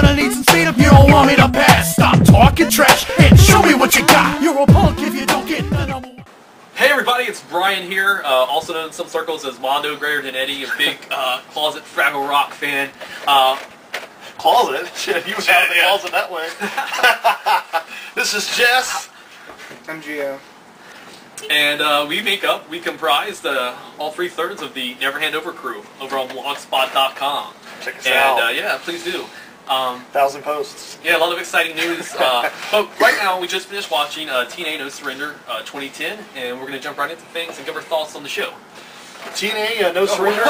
gonna need some speed if you don't want me to pass. Stop talking trash and show me what you got. You're a punk if you don't get the number one. Hey everybody, it's Brian here, also known in some circles as Mondo Greater Than Eddie, a big closet Fraggle Rock fan. Closet? Shit, you have the closet that way. This is Jess. I'm Gio. And we comprise all 3/3 of the Never Hand Over crew over on blogspot.com. Check us out. Yeah, please do. 1,000 posts. Yeah, a lot of exciting news. But right now, we just finished watching TNA No Surrender 2010, and we're going to jump right into things and give our thoughts on the show. TNA No Surrender?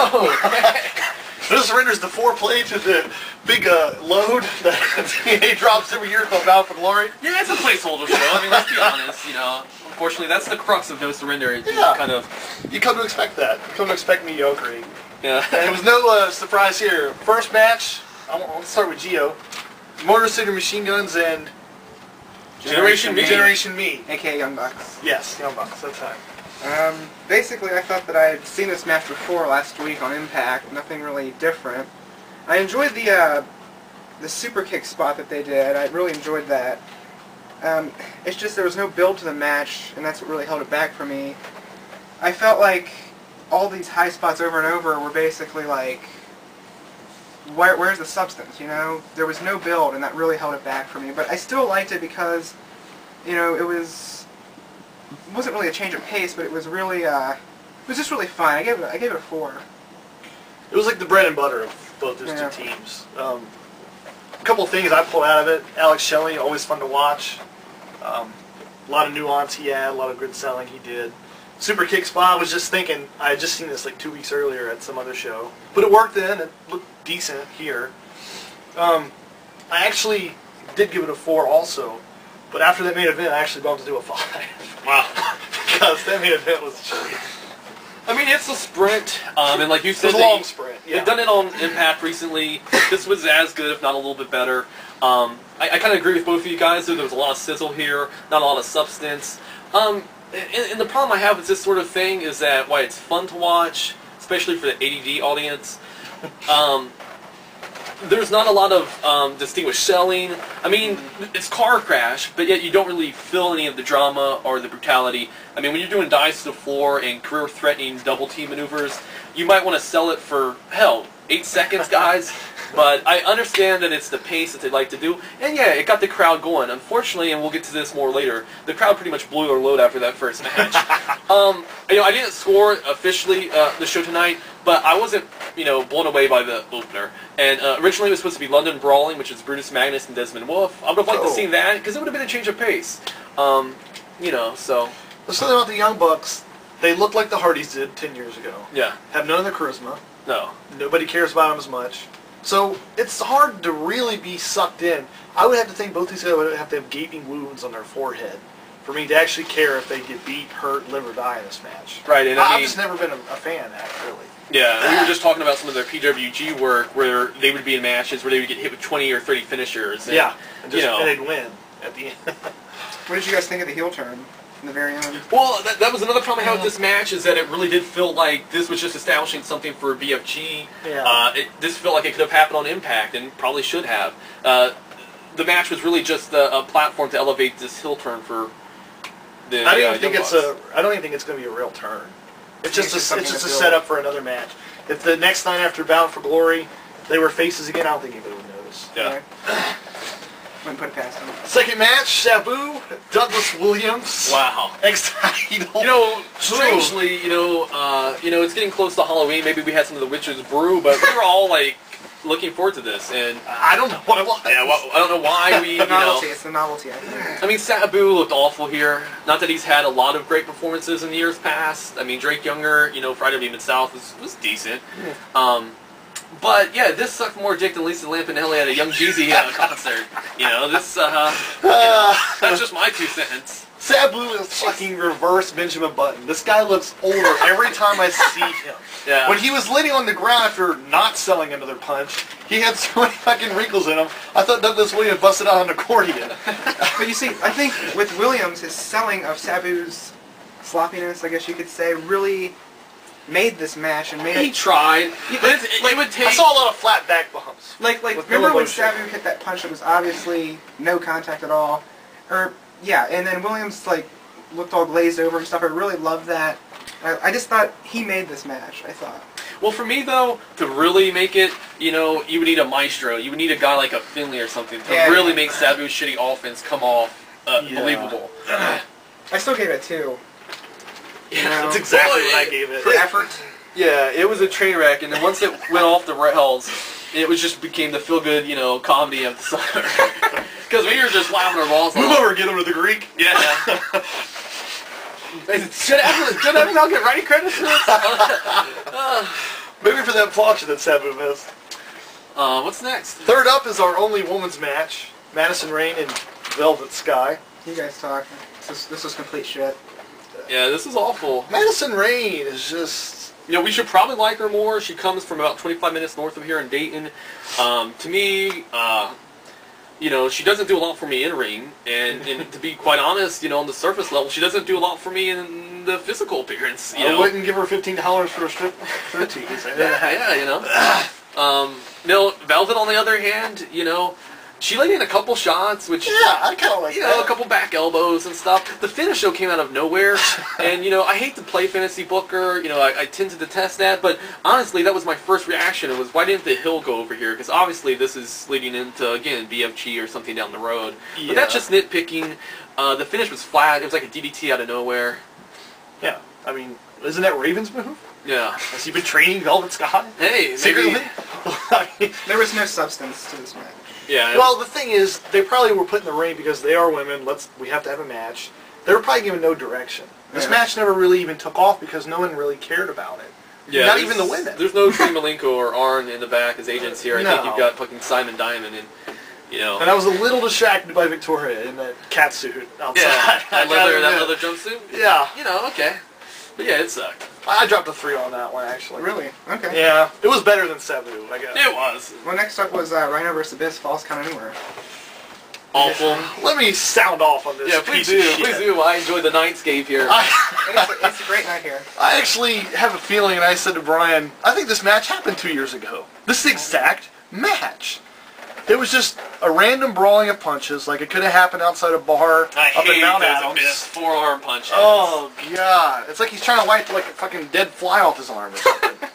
No Surrender is the foreplay to the big load that TNA drops every year called Bound for Glory. Yeah, it's a placeholder show. I mean, let's be honest, you know. Unfortunately, that's the crux of No Surrender. It's just kind of... You come to expect that. You come to expect mediocrity. Yeah. And it was no surprise here. First match, I'll start with Gio. Motor City Machine Guns and... Generation Me. Generation Me. A.K.A. Young Bucks. Yes, Young Bucks, that's right. Basically, I thought that I had seen this match before last week on Impact. Nothing really different. I enjoyed the super kick spot that they did. I really enjoyed that. It's just there was no build to the match, and that's what really held it back for me. I felt like all these high spots over and over were basically like, where's the substance, you know? There was no build, and that really held it back for me. But I still liked it because, you know, it wasn't really a change of pace, but it was really, it was just really fun. I gave it a 4. It was like the bread and butter of both those two teams. A couple of things I pulled out of it. Alex Shelley, always fun to watch. A lot of nuance he had, a lot of good selling he did. Super kick spot, I was just thinking, I had just seen this like 2 weeks earlier at some other show. But it worked then, it looked decent here. I actually did give it a 4 also. But after that main event, I actually bumped it to a 5. Wow. Because that main event was shitty. I mean, it's a sprint, and like you said, it was a long sprint. Yeah. They've done it on Impact recently. This was as good, if not a little bit better. I kind of agree with both of you guys, though. There was a lot of sizzle here, not a lot of substance. And the problem I have with this sort of thing is that why it's fun to watch, especially for the ADD audience, there's not a lot of distinguished selling. I mean, it's car crash, but yet you don't really feel any of the drama or the brutality. I mean, when you're doing dives to the floor and career-threatening double-team maneuvers, you might want to sell it for, hell, 8 seconds, guys. But I understand that it's the pace that they like to do. And yeah, it got the crowd going. Unfortunately, and we'll get to this more later, the crowd pretty much blew their load after that first match. You know, I didn't score officially the show tonight, but I wasn't, you know, blown away by the opener. And originally it was supposed to be London Brawling, which is Brutus Magnus and Desmond Wolfe. I would have liked to see that, because it would have been a change of pace. You know, so... Let's talk about the Young Bucks. They look like the Hardys did 10 years ago. Yeah. Have none of the charisma. No. Nobody cares about them as much. So it's hard to really be sucked in. I would have to think both these guys would have to have gaping wounds on their forehead for me to actually care if they get beat, hurt, live, or die in this match. Right. And I've just never been a fan of that, really. Yeah, we were just talking about some of their PWG work where they would be in matches where they would get hit with 20 or 30 finishers. And, and they'd win at the end. What did you guys think of the heel turn in the very end? Well, that was another problem I had with this match, is that it really did feel like this was just establishing something for BFG. Yeah. This felt like it could have happened on Impact, and probably should have. The match was really just a platform to elevate this heel turn for the I don't even think it's going to be a real turn. It's just a setup for another match. If the next night after Bound for Glory they were faces again, I don't think anybody would notice. Yeah. Wouldn't put it past them. Second match, Sabu, Douglas Williams. Wow. Ex-title. You know, strangely, you know, it's getting close to Halloween. Maybe we had some of the Witch's Brew, but we were all like looking forward to this, and I don't know what it was. Yeah, well, I don't know why we. The novelty. It's the novelty. I think. I mean, Sabu looked awful here. Not that he's had a lot of great performances in years past. I mean, Drake Younger, you know, Friday Night Mid-South was decent. Yeah. But yeah, this sucked more dick than Lisa Lampanelli at a Young Jeezy concert. You know, this. You know, that's just my 2 cents. Sabu is fucking reverse Benjamin Button. This guy looks older every time I see him. Yeah. When he was laying on the ground after not selling another punch, he had so many fucking wrinkles in him. I thought Douglas Williams busted out an accordion. But you see, I think with Williams, his selling of Sabu's sloppiness, I guess you could say, really made this match and made He it. tried, but it would take. I saw a lot of flat back bumps. Like with remember when motion. Sabu hit that punch that was obviously no contact at all, or yeah, and then Williams like looked all glazed over and stuff. I really loved that. I just thought he made this match. I thought. Well, for me though, to really make it, you know, you would need a maestro. You would need a guy like a Finley or something to really make Sabu's shitty offense come off believable. I still gave it 2. Yeah, that's exactly what I gave it. For effort. Yeah, it was a train wreck, and then once it went off the rails, it was just became the feel-good, you know, comedy of the summer. Because we were just laughing our balls off. Move over, get him to the Greek. Yeah. Should I'll get writing credits for this? Maybe for that plancha that Sabu missed. What's next? Third up is our only women's match. Madison Rayne and Velvet Sky. You guys talk. This is complete shit. Yeah, this is awful. Madison Rayne is just... You know, we should probably like her more. She comes from about 25 minutes north of here in Dayton. To me, you know, she doesn't do a lot for me in ring, and to be quite honest, you know, on the surface level, she doesn't do a lot for me in the physical appearance. You know? I wouldn't give her $15 for a striptease. Yeah, you know. No, Velvet, on the other hand, you know, she laid in a couple shots, which, Yeah, I kind of like you that. know, a couple back elbows and stuff. The finish, though, came out of nowhere, and, you know, I hate to play fantasy booker, you know, I tend to detest that, but honestly, that was my first reaction. It was, why didn't the Hill go over here? Because obviously this is leading into, again, BFG or something down the road. Yeah. But that's just nitpicking. The finish was flat. It was like a DDT out of nowhere. Yeah, I mean, isn't that Raven's move? Yeah. Has he been training Velvet Sky? Hey, Secretly? maybe. I mean, There was no substance to this match. Yeah. well, the thing is, they probably were put in the ring because they are women. We have to have a match. They were probably given no direction. This match never really even took off because no one really cared about it. Yeah, Not even the women. There's no Trey Malenko or Arn in the back as agents here. I think No. you've got fucking Simon Diamond and, you know. And I was a little distracted by Victoria in that cat suit outside. Yeah, I that gotta leather admit. jumpsuit. Yeah, You know, okay. But yeah, it sucked. I dropped a 3 on that one actually. Really? Okay. Yeah, it was better than Sabu, I guess. It was Well, next up was Rhino vs. Abyss, Falls Count Anywhere. awful. Let me sound off on this. Yeah, please piece of do. shit. Please do. I enjoyed the Nightscape here. It's a great night here. I actually have a feeling, and I said to Brian, I think this match happened 2 years ago. This exact match. It was just a random brawling of punches, like it could have happened outside a bar up in Mount Adams. Abyss forearm punches. Oh, God. It's like he's trying to wipe like a fucking dead fly off his arm or something.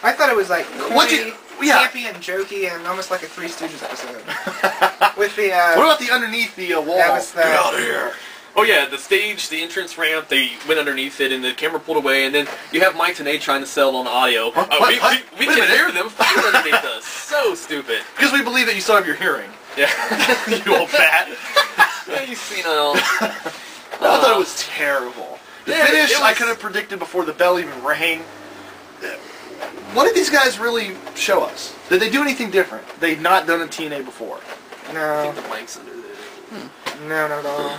I thought it was like What'd corny, you- yeah. campy and jokey and almost like a Three Stooges episode. With the What about the underneath the wall? that was the- Get out of here. Oh yeah, the stage, the entrance ramp, they went underneath it, and the camera pulled away, and then you have Mike Tenay trying to sell on audio. What? We Wait a can minute. hear them fighting underneath us. So stupid. Because we believe that you still have your hearing. Yeah. You old fat. Yeah, you senile. I thought it was terrible. The Yeah, finish it was- I could have predicted before the bell even rang. What did these guys really show us? Did they do anything different? They'd not done a TNA before. I no, think the mic's under there. no, not at all.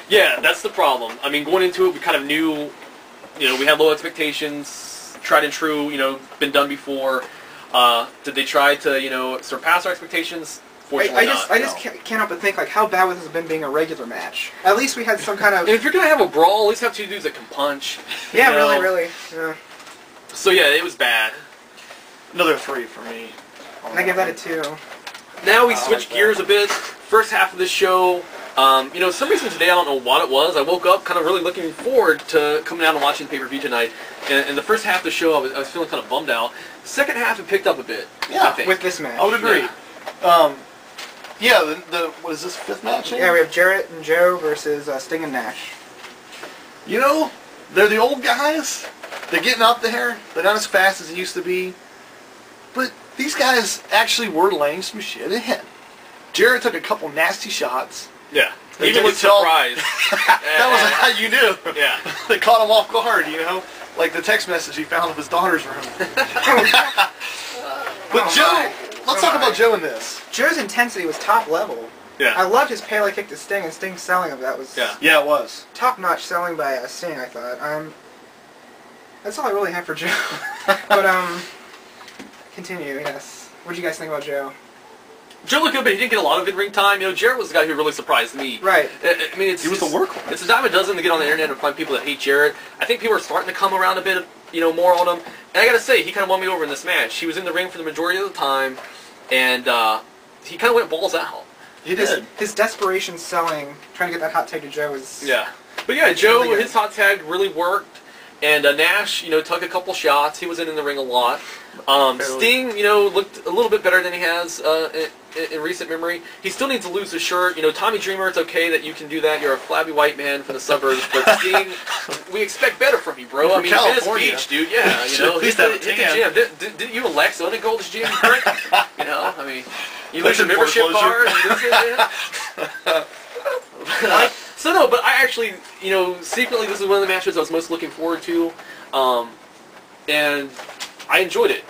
Yeah, that's the problem. I mean, going into it, we kind of knew, you know, we had low expectations, tried and true, you know, been done before. Did they try to, you know, surpass our expectations? Fortunately I just can't help but think like how bad would this have been being a regular match? At least we had some kind of And if you're gonna have a brawl, at least have two dudes that can punch. yeah, you know? really. Yeah. So yeah, it was bad. Another 3 for me. And I give that a 2. Now we I switch like that. gears a bit. First half of the show, you know, for some reason today, I don't know what it was. I woke up kind of really looking forward to coming out and watching the pay-per-view tonight. And the first half of the show, I was feeling kind of bummed out. The second half, it picked up a bit. Yeah, I think. With this match. I would agree. Yeah, what is this, 5th match? Yeah, we have Jarrett and Joe versus Sting and Nash. You know, they're the old guys. They're getting up there. They're not as fast as they used to be. But these guys actually were laying some shit in. Jarrett took a couple nasty shots. Yeah. They Even could with tell- surprise. That was how you knew. Yeah. They caught him off guard, you know? Like the text message he found of his daughter's room. But Joe, let's talk about Joe in this. Joe's intensity was top level. Yeah. I loved his Pele kick to Sting and Sting's selling of that was Yeah. Yeah, it was. top-notch selling by Sting, I thought. That's all I really have for Joe. But, continue, yes. What do you guys think about Joe? Joe looked good, but he didn't get a lot of in-ring time. You know, Jarrett was the guy who really surprised me. Right. I mean, He was the workhorse. It's a dime a dozen to get on the internet and find people that hate Jarrett. I think people are starting to come around a bit, more on him. And I gotta say, he kind of won me over in this match. He was in the ring for the majority of the time, and he kind of went balls out. He did. His desperation selling, trying to get that hot tag to Joe was... Yeah. But yeah, Joe, really his hot tag really worked. And Nash, took a couple shots. He was in the ring a lot. Sting, looked a little bit better than he has in recent memory. He still needs to lose the shirt. Tommy Dreamer, it's okay that you can do that. You're a flabby white man from the suburbs. But Sting, we expect better from you, bro. I mean, Venice Beach, dude. Yeah, hit the gym. Didn't you elect Zona Gold's gym, prick? I mean, you lose your membership card. And lose it, man. So no, but I actually, secretly this is one of the matches I was most looking forward to, and I enjoyed it.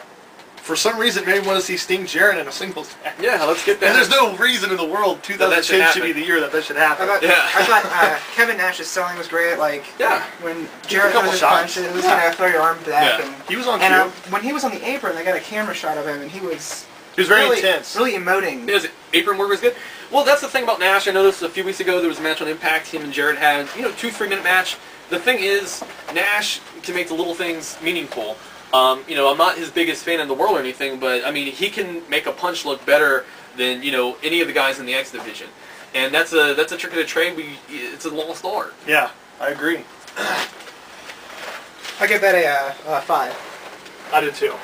For some reason, made me want to see Sting Jarrett in a singles match. Yeah, let's get that. And there's no reason in the world 2010 should be the year that should happen. I thought Kevin Nash's selling was great. Like, when Jarrett throws his punches, throw your arm back. Yeah. And he was on cue. And when he was on the apron, they got a camera shot of him, and he was very intense. Really emoting. His apron work was good. Well, that's the thing about Nash. I noticed a few weeks ago there was a match on Impact. Him and Jarrett had, 2-3 minute match. The thing is, Nash can make the little things meaningful. I'm not his biggest fan in the world or anything, but I mean, he can make a punch look better than any of the guys in the X division, and that's a trick of the trade. It's a lost art. Yeah, I agree. I give that a 5. I did too.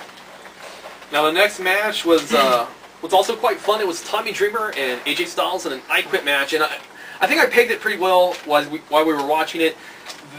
Now the next match was also quite fun. It was Tommy Dreamer and AJ Styles in an I Quit match, and I think I pegged it pretty well while we were watching it.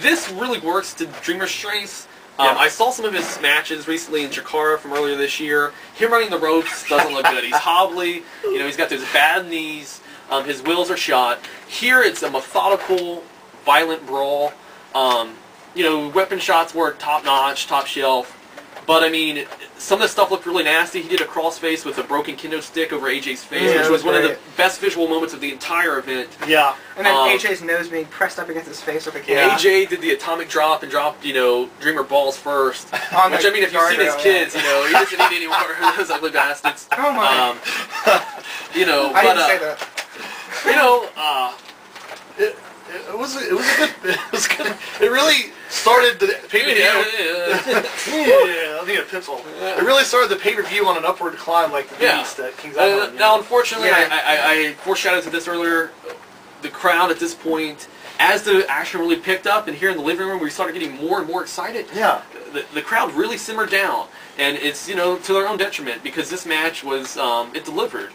This really works to Dreamer's strengths. I saw some of his matches recently in Chikara from earlier this year. Him running the ropes doesn't look good. He's hobbly. He's got those bad knees. His wheels are shot. Here it's a methodical, violent brawl. Weapon shots were top-notch, top shelf. But, I mean, some of the stuff looked really nasty. He did a crossface with a broken kendo stick over AJ's face, which was one of the best visual moments of the entire event. Yeah. And then AJ's nose being pressed up against his face with a camera. AJ did the atomic drop and dropped, Dreamer balls first. Which, I mean, if you've seen his kids, he doesn't need any more of those ugly bastards. Oh, my. I didn't say that. It was good. It really started the pay-per-view. I need a pencil. It really started the pay-per-view on an upward climb, like the beast that King's Island. Now, unfortunately, I foreshadowed to this earlier. The crowd at this point, as the action really picked up, and here in the living room, we started getting more and more excited. Yeah. The crowd really simmered down, and it's to their own detriment because this match was it delivered.